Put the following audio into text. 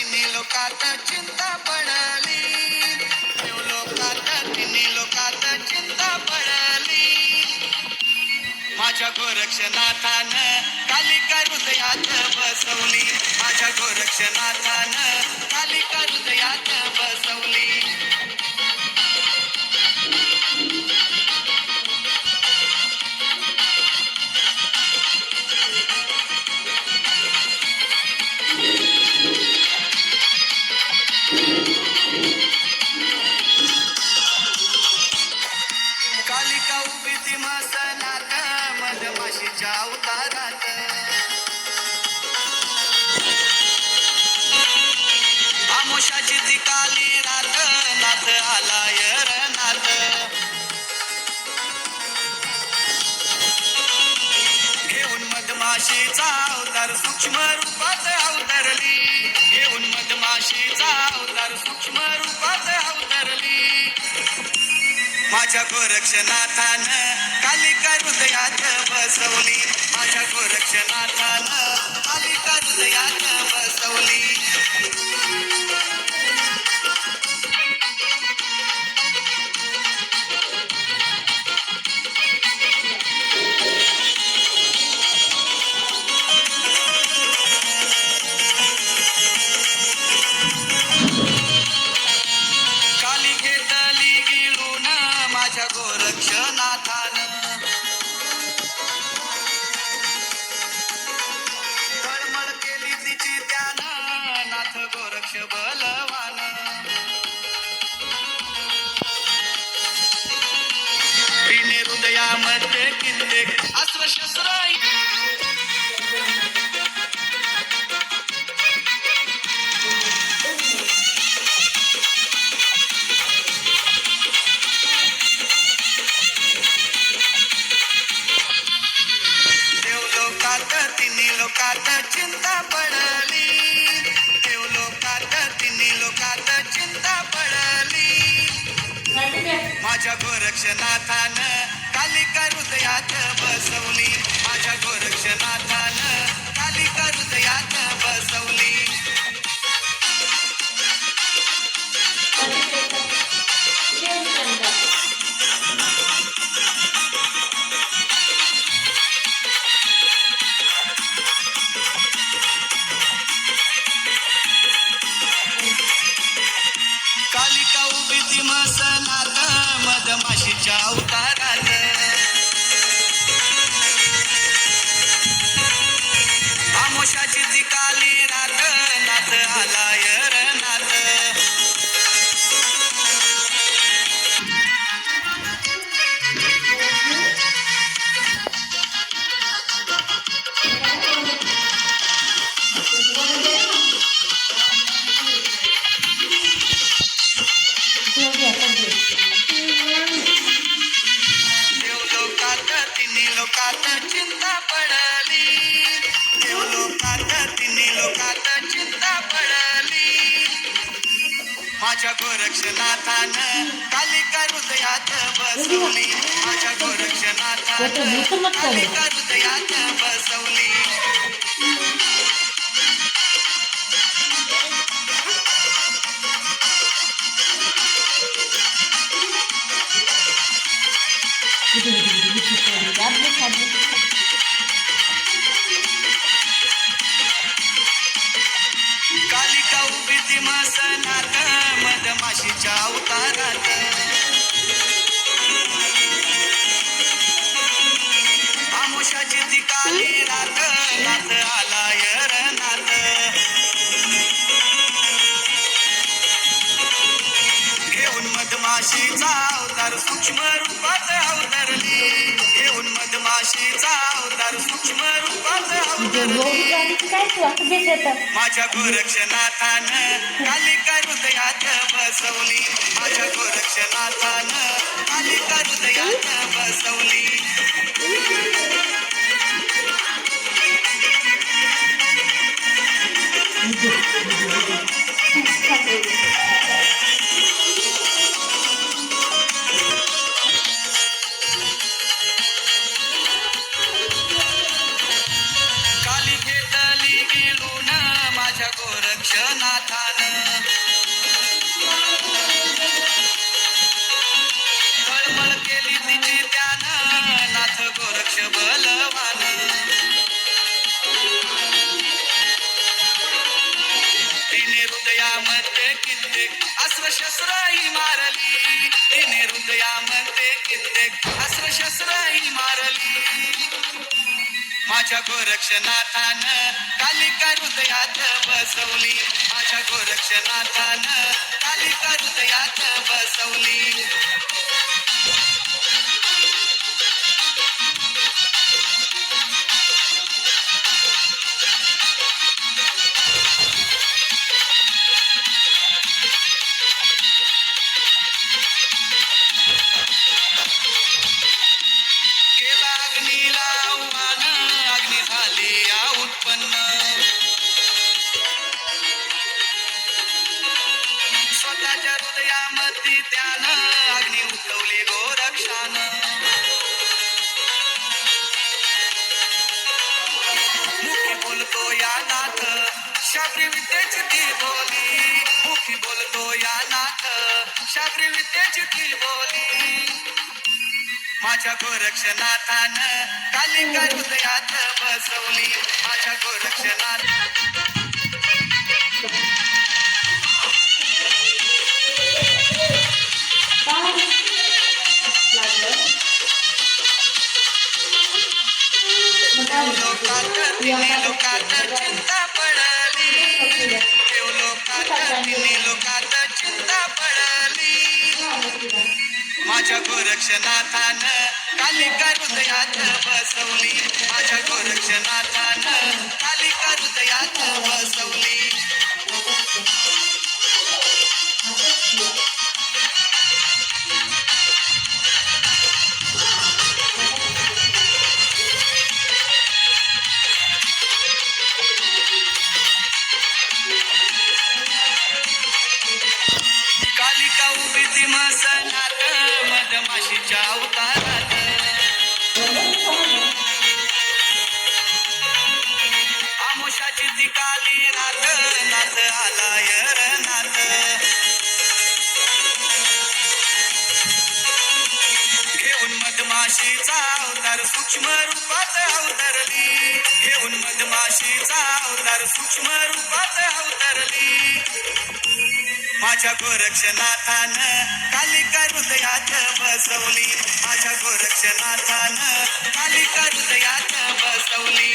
तिन्ही लोकात चिंता पडली, देव लोकात तिन्ही लोकात चिंता पडली. माझ्या गोरक्षनाथानं कालिका हृदयात बसवली, माझ्या गोरक्षनाथानं कालिका हृदयात बसवली. कालिका उभी ती मसनात मधमाशीच्या अवतारात, आमोशाची ती काली रात नाथ आलाय रनात. घेऊन मधमाशीचा अवतार सूक्ष्म रूपात अवतरली, घेऊन मधमाशीचा अवतार सूक्ष्म रूपात अवतरली. माझ्या गोरक्षनाथानं कालिका हृदयात बसवली, माझ्या गोरक्षनाथानं कालिका हृदयात बसवली. काली घेतली गिळून माझ्या गोरक्षनाथानं, तळमळ केली तिची त्यानं नाथ गोरक्ष बलवान. तिने हृदयामध्ये कित्येक अस्त्रशस्त्र तिन्ही लोकात चिंता पडली, देव लोकात तिन्ही लोकात चिंता पडली. माझ्या गोरक्षनाथानं कालिका हृदयात बसवली, माझ्या गोरक्षनाथानं कालिका हृदयात बसवली. कालिका उभी ती मसनात मधमाशीच्या अवतारात, आमोशाची ती काली रात नाथ आलाय रनात. देव लोकात तिन्ही लोकात चिंता पडली, देव लोकात तिन्ही लोकात चिंता पडली. माझ्या गोरक्षनाथानं कालिका हृदयात बसवली, माझ्या गोरक्षनाथानं कालिका हृदयात बसवली. कालिका उभी ती मसनात मधमाशीच्या अवतारात, आमोशाची ती काली रात नाथ आलाय रनात. घेऊन मधमाशीचा अवतार सूक्ष्म रूपात अवतरली, घेऊन मधमाशीचा अवतार सूक्ष्म रूपात अवतरली. माझ्या गोरक्षनाथानं कालिका हृदयात बसवली, माझ्या गोरक्षनाथानं कालिका हृदयात बसवली. काली घेतली गिळून माझ्या गोरक्षनाथानं गोरक्षनाथान तळमळ केली तिची त्यानं नाथ गोरक्ष बलवान तिने हृदयामध्ये कित्येक अस्त्रशस्त्रही मारली तिने हृदयामध्ये कित्येक अस्त्रशस्त्रही मारली माझ्या गोरक्षनाथान कालिका हृदयात बसवली माझ्या गोरक्षनाथान कालिका हृदयात बसवली केला अग्नीला आव्हान अग्नी झाली या उत्पन्न स्वतःच्या हृदयामध्ये त्यानं अग्नी उठवली गोरक्षान मुखी बोलतो या नाथ शास्त्री विद्येची ती बोली मुखी बोलतो या नाथ शास्त्री विद्येची ती बोली माझ्या गोरक्षनाथान कालिका हृदयात बसवली माझ्या गोरक्षनाथ लोकात चिंता पडली देव लोकात चिंता पडली माझ्या गोरक्षनाथान कालिका हृदयात बसवली माझ्या गोरक्षनाथान कालिका हृदयात बसवली कालिका उभी ती मसनात मधमाशीच्या अवतारात आमुषाची ती काली रात नाथ आलाय रनात घेऊन मधमाशीचा अवतार सूक्ष्म रूपात अवतरली घेऊन मधमाशीचा अवतार सूक्ष्म रूपात अवतरली माझ्या गोरक्षनाथान कालिका हृदयात बसवली माझ्या गोरक्षनाथान कालिका हृदयात बसवली